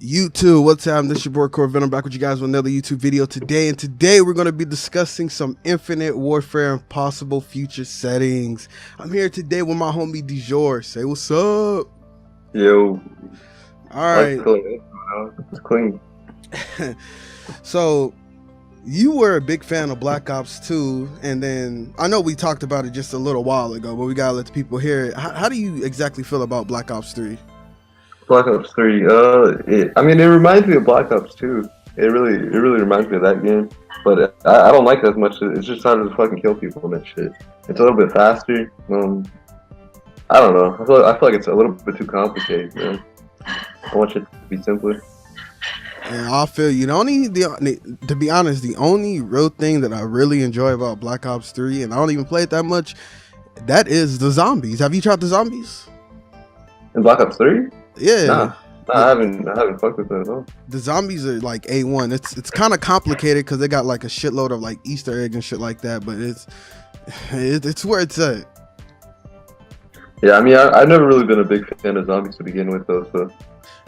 YouTube, what's up? This is your boy Corvin. I'm back with you guys with another YouTube video today. And today we're going to be discussing some Infinite Warfare and possible future settings. I'm here today with my homie DeJour. Say what's up. Yo. Alright. It's clean. So, you were a big fan of Black Ops 2. And then, I know we talked about it just a little while ago, but we got to let the people hear it. How do you exactly feel about Black Ops 3? Black Ops 3, it reminds me of Black Ops 2. It really reminds me of that game. But I don't like it as much. It's just harder to fucking kill people and that shit. It's a little bit faster. I don't know. I feel like it's a little bit too complicated, man. I want it to be simpler. Yeah, I feel you. To be honest, the only real thing that I really enjoy about Black Ops 3, and I don't even play it that much, that is the zombies. Have you tried the zombies? In Black Ops 3? Yeah. Nah, I haven't fucked with that at all. The zombies are like A1. It's kind of complicated because they got like a shitload of like Easter egg and shit like that, but it's where it's at. Yeah, I mean, I've never really been a big fan of zombies to begin with, though, so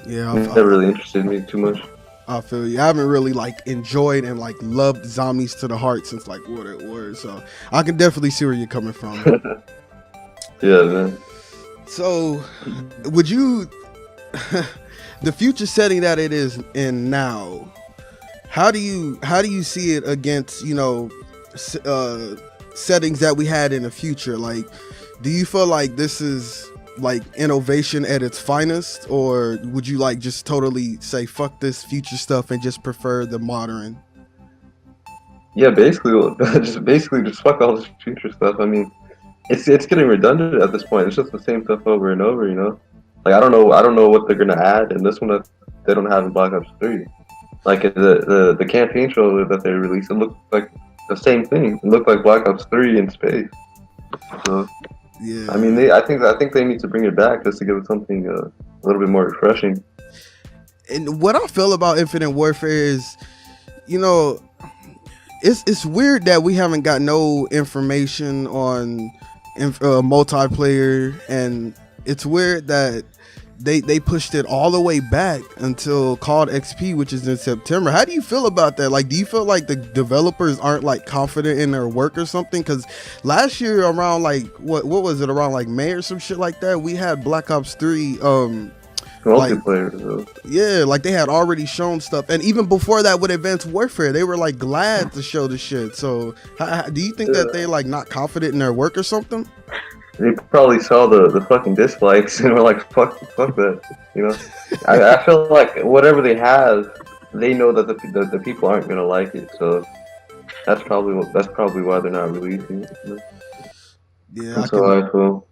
yeah, it never really interested me too much. I feel you. I haven't really like enjoyed and like loved zombies to the heart since like World at War, so I can definitely see where you're coming from. Yeah, man. So, would you, the future setting that it is in now, how do you see it against, you know, settings that we had in the future? Like, do you feel like this is like innovation at its finest, or would you like just totally say fuck this future stuff and just prefer the modern? Yeah, basically just fuck all this future stuff. I mean, it's getting redundant at this point. It's just the same stuff over and over, you know. Like I don't know what they're gonna add in this one that they don't have in Black Ops 3. Like the campaign trailer that they released, it looked like the same thing. It looked like Black Ops 3 in space. So yeah, I mean, I think they need to bring it back just to give it something a little bit more refreshing. And what I feel about Infinite Warfare is, you know, it's weird that we haven't got no information on multiplayer, and it's weird that they pushed it all the way back until COD XP, which is in September. How do you feel about that? Like, do you feel like the developers aren't like confident in their work or something? Because last year around like what was it, around like May or some shit like that, we had Black Ops 3 multiplayer, yeah, like they had already shown stuff, and even before that with Advanced Warfare, they were like glad to show the shit. So do you think that they like not confident in their work or something? They probably saw the fucking dislikes and were like, fuck that, you know. I feel like whatever they have, they know that the people aren't gonna like it, so that's probably why they're not releasing it, you know? Yeah, that's how I feel.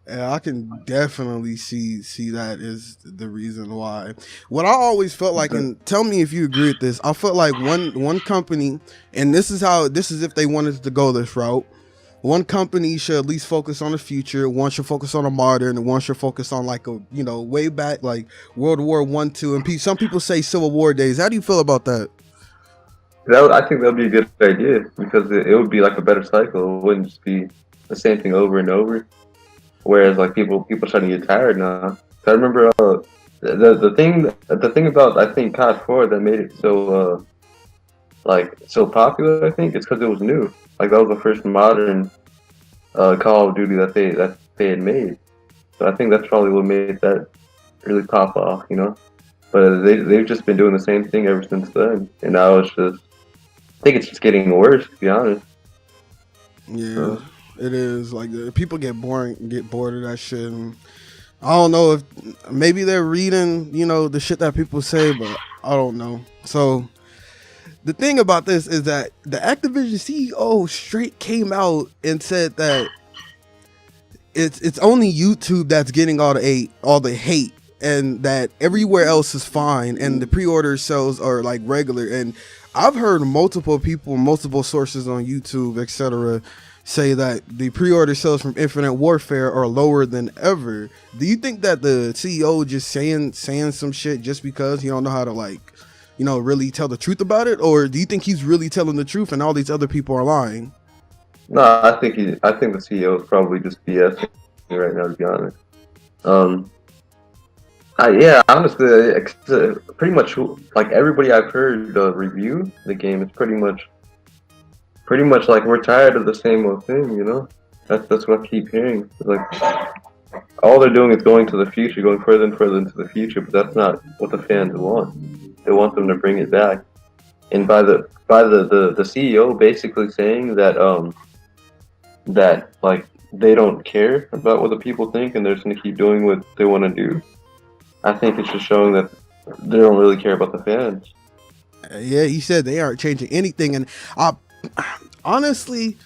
Yeah, I can definitely see that is the reason why. What I always felt like, and tell me if you agree with this, I felt like one company, and this is if they wanted to go this route, one company should at least focus on the future, one should focus on the modern, and one should focus on like a, you know, way back like World War I, II, and some people say Civil War days. How do you feel about that? I think that would be a good idea, because it would be like a better cycle. It wouldn't just be the same thing over and over. Whereas like people starting to get tired now. I remember the thing about, I think, COD 4 that made it so so popular, I think, it's because it was new. Like that was the first modern Call of Duty that they had made. So I think that's probably what made that really pop off, you know. But they've just been doing the same thing ever since then, and now I think it's just getting worse, to be honest. Yeah. It is like people get bored of that shit, and I don't know if maybe they're reading, you know, the shit that people say, but I don't know. So the thing about this is that the Activision CEO straight came out and said that it's only YouTube that's getting all the hate, and that everywhere else is fine, and the pre-order sales are like regular. And I've heard multiple people, multiple sources on YouTube, etc., say that the pre-order sales from Infinite Warfare are lower than ever. Do you think that the CEO just saying some shit just because he don't know how to, like, you know, really tell the truth about it, or do you think he's really telling the truth and all these other people are lying? No, I think the CEO is probably just BSing right now, to be honest. Yeah, honestly, pretty much like everybody I've heard review the game is pretty much like we're tired of the same old thing. You know, that's what I keep hearing. Like all they're doing is going to the future, going further and further into the future, but that's not what the fans want. They want them to bring it back. And by the CEO basically saying that like they don't care about what the people think and they're just gonna keep doing what they want to do. I think it's just showing that they don't really care about the fans. Yeah, he said they aren't changing anything, and I honestly,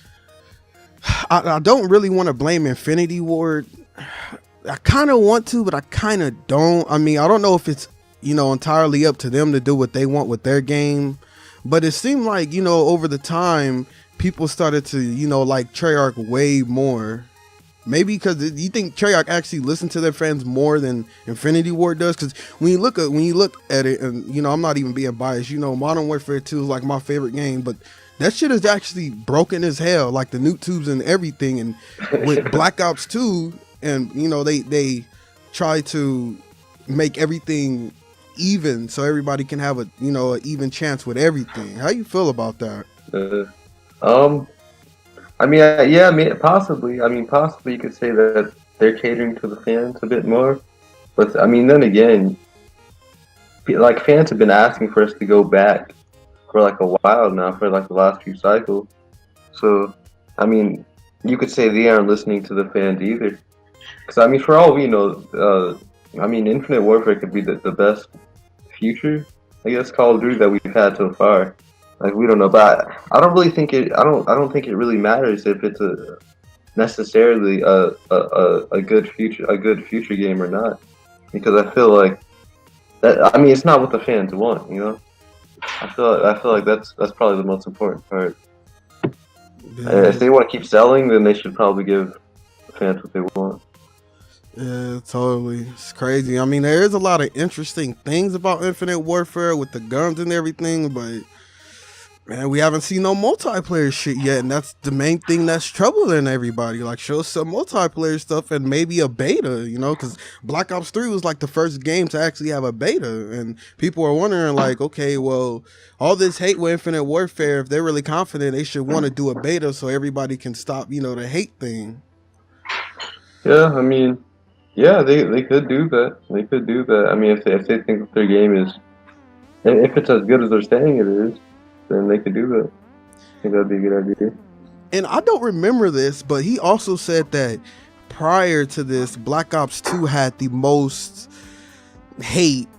I don't really want to blame Infinity Ward. I kind of want to, but I kind of don't. I mean, I don't know if it's entirely up to them to do what they want with their game, but it seemed like over the time people started to like Treyarch way more. Maybe because you think Treyarch actually listens to their fans more than Infinity Ward does. Because when you look at it, and I'm not even being biased. Modern Warfare 2 is like my favorite game, but that shit is actually broken as hell. Like the nuke tubes and everything. And with Black Ops 2, and they try to make everything even so everybody can have a even chance with everything. How you feel about that? Um, I mean, yeah, I mean, possibly. I mean, possibly you could say that they're catering to the fans a bit more. But I mean, then again, like fans have been asking for us to go back for like a while now, for like the last few cycles. So, I mean, you could say they aren't listening to the fans either. Because I mean, for all we know, I mean, Infinite Warfare could be the best future, I guess, Call of Duty that we've had so far. Like we don't know, but I don't really think it. I don't think it really matters if it's necessarily a good future game or not, because I feel like that. I mean, it's not what the fans want. You know, I feel like that's probably the most important part. Yeah. If they want to keep selling, then they should probably give the fans what they want. Yeah, totally. It's crazy. I mean, there is a lot of interesting things about Infinite Warfare with the guns and everything, but man, we haven't seen no multiplayer shit yet, and that's the main thing that's troubling everybody. Like, show us some multiplayer stuff and maybe a beta, because Black Ops 3 was like the first game to actually have a beta, and people are wondering, like, okay, well, all this hate with Infinite Warfare, if they're really confident, they should want to do a beta so everybody can stop, the hate thing. Yeah, I mean, yeah, they could do that. They could do that. I mean, if they think that their game is, if it's as good as they're saying it is, then they could do that. I think that'd be a good idea. And I don't remember this, but he also said that prior to this, Black Ops 2 had the most hate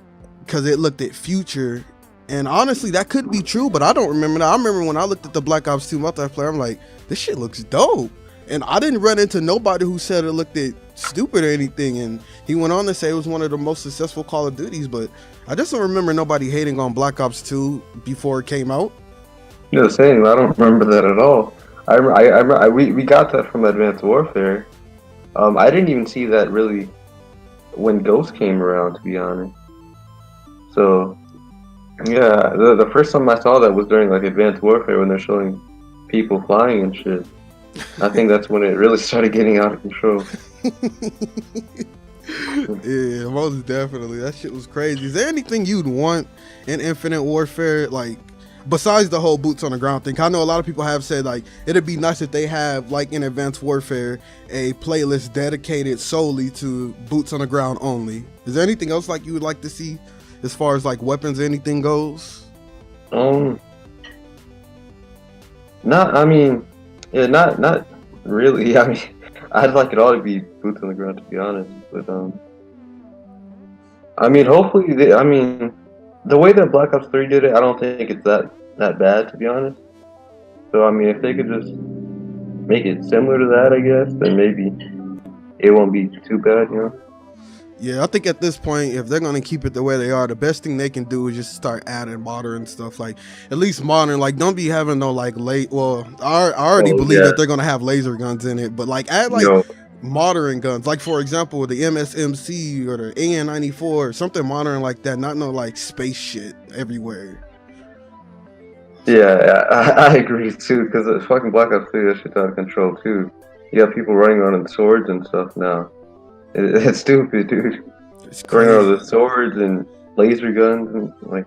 because it looked at Future. And honestly, that could be true, but I don't remember that. I remember when I looked at the Black Ops 2 multiplayer, I'm like, this shit looks dope. And I didn't run into nobody who said it looked at stupid or anything. And he went on to say it was one of the most successful Call of Duties, but I just don't remember nobody hating on Black Ops 2 before it came out. Yeah, same. I don't remember that at all. We got that from Advanced Warfare. I didn't even see that really when Ghost came around, to be honest. So, yeah, the first time I saw that was during like Advanced Warfare when they're showing people flying and shit. I think that's when it really started getting out of control. Yeah, most definitely. That shit was crazy. Is there anything you'd want in Infinite Warfare, like, besides the whole boots on the ground thing? I know a lot of people have said, like, it'd be nice if they have, like in Advanced Warfare, a playlist dedicated solely to boots on the ground only. Is there anything else, like, you would like to see as far as, like, weapons or anything goes? Not, I mean, yeah, not really. I mean, I'd like it all to be boots on the ground, to be honest. But I mean, hopefully, I mean, the way that Black Ops 3 did it, I don't think it's that bad, to be honest. So I mean, if they could just make it similar to that, I guess, then maybe it won't be too bad, you know. Yeah, I think at this point, if they're gonna keep it the way they are, the best thing they can do is just start adding modern stuff. Like, at least modern. Like, don't be having no like late. Well, I already believe that they're gonna have laser guns in it, but like add like modern guns. Like, for example, the MSMC or the AN-94 or something modern like that. Not no like space shit everywhere. Yeah, I agree too. Because the fucking Black Ops 3, that shit's out of control too. You got people running around in swords and stuff now. It's stupid, dude. It's Throwing out crazy. the swords and laser guns and like,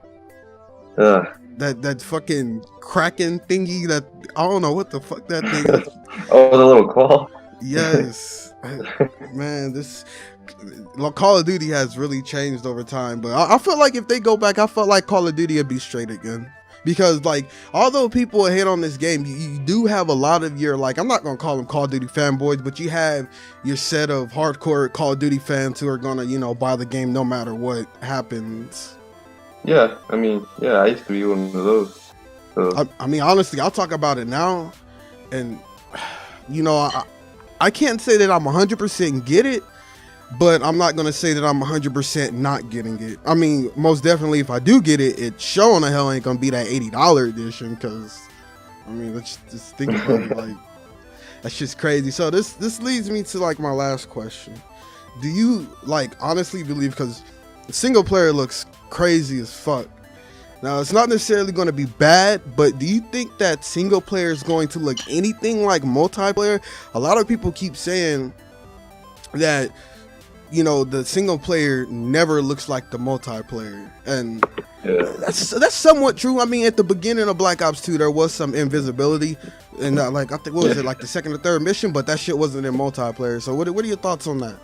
That fucking Kraken thingy. That I don't know what the fuck that thing is. oh, the little claw. Yes, man. This Call of Duty has really changed over time, but I feel like if they go back, I felt like Call of Duty would be straight again. Because like, although people hate on this game, you do have a lot of your, like, I'm not gonna call them Call of Duty fanboys, but you have your set of hardcore Call of Duty fans who are gonna, you know, buy the game no matter what happens. Yeah, I mean, yeah, I used to be one of those. So I mean, honestly, I'll talk about it now, and you know, I can't say that I'm 100% get it, but I'm not gonna say that I'm 100% not getting it. I mean, most definitely, if I do get it, it sure on the hell ain't gonna be that $80 edition. Because, I mean, let's just think about it. Like, that's just crazy. So this leads me to like my last question. Do you like honestly believe, because single player looks crazy as fuck. Now, it's not necessarily going to be bad, but do you think that single player is going to look anything like multiplayer? A lot of people keep saying that, you know, the single player never looks like the multiplayer, and yeah, that's somewhat true. I mean, at the beginning of Black Ops 2, there was some invisibility, and like I think, what was it, like the second or third mission, but that shit wasn't in multiplayer. So what are your thoughts on that?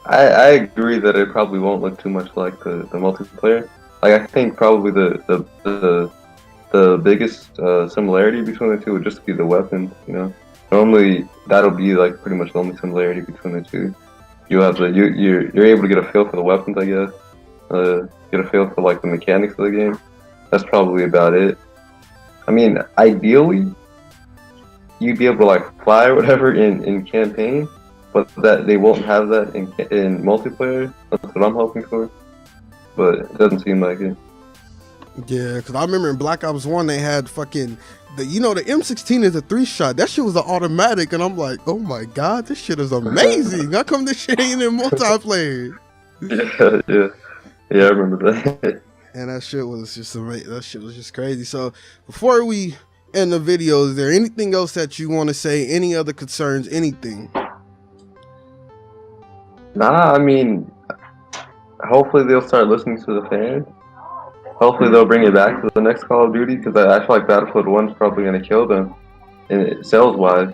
I agree that it probably won't look too much like the multiplayer. Like, I think probably the biggest similarity between the two would just be the weapons. You know, normally that'll be like pretty much the only similarity between the two. You have you're able to get a feel for the weapons, I guess. Get a feel for like the mechanics of the game. That's probably about it. I mean, ideally, you'd be able to like fly or whatever in campaign, but that they won't have that in multiplayer. That's what I'm hoping for. But it doesn't seem like it. Yeah, because I remember in Black Ops 1, they had fucking, the M16 is a 3-shot. That shit was an automatic, and I'm like, oh my god, this shit is amazing. How come this shit ain't in multiplayer? Yeah, I remember that. And that shit was just amazing. That shit was just crazy. So before we end the video, is there anything else that you want to say? Any other concerns? Anything? Nah, I mean, hopefully they'll start listening to the fans. Hopefully they'll bring it back to the next Call of Duty, because I feel like Battlefield 1's probably going to kill them, in sales-wise.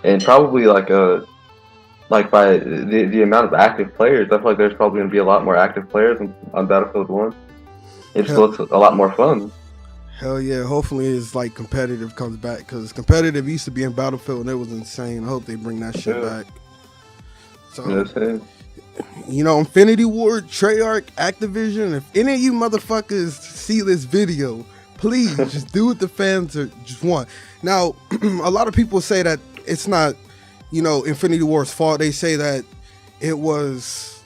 And probably like by the amount of active players, I feel like there's probably going to be a lot more active players on Battlefield 1. It just looks a lot more fun. Hell yeah, hopefully it's like competitive comes back, because competitive used to be in Battlefield and it was insane. I hope they bring that shit back. So, you know, Infinity Ward, Treyarch, Activision, if any of you motherfuckers see this video, please just do what the fans just want. Now, a lot of people say that it's not, you know, Infinity Ward's fault. They say that it was,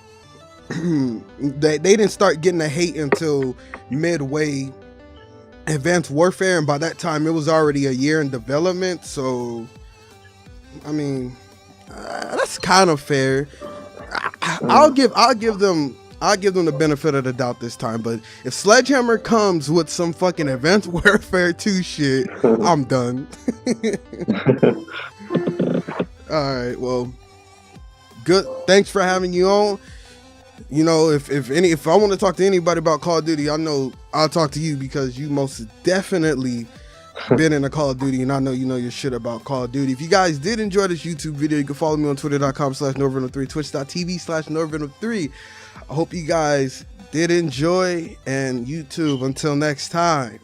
they didn't start getting the hate until midway Advanced Warfare, and by that time it was already a year in development. So, I mean, that's kind of fair. I'll give them the benefit of the doubt this time, but if Sledgehammer comes with some fucking Advanced Warfare 2 shit, I'm done. Alright, well, good. Thanks for having you on. You know, if I want to talk to anybody about Call of Duty, I know I'll talk to you, because you most definitely been in a Call of Duty, and I know you know your shit about Call of Duty. If you guys did enjoy this YouTube video, you can follow me on twitter.com/NordVenom3, twitch.tv/NordVenom3. I hope you guys did enjoy, and YouTube, until next time.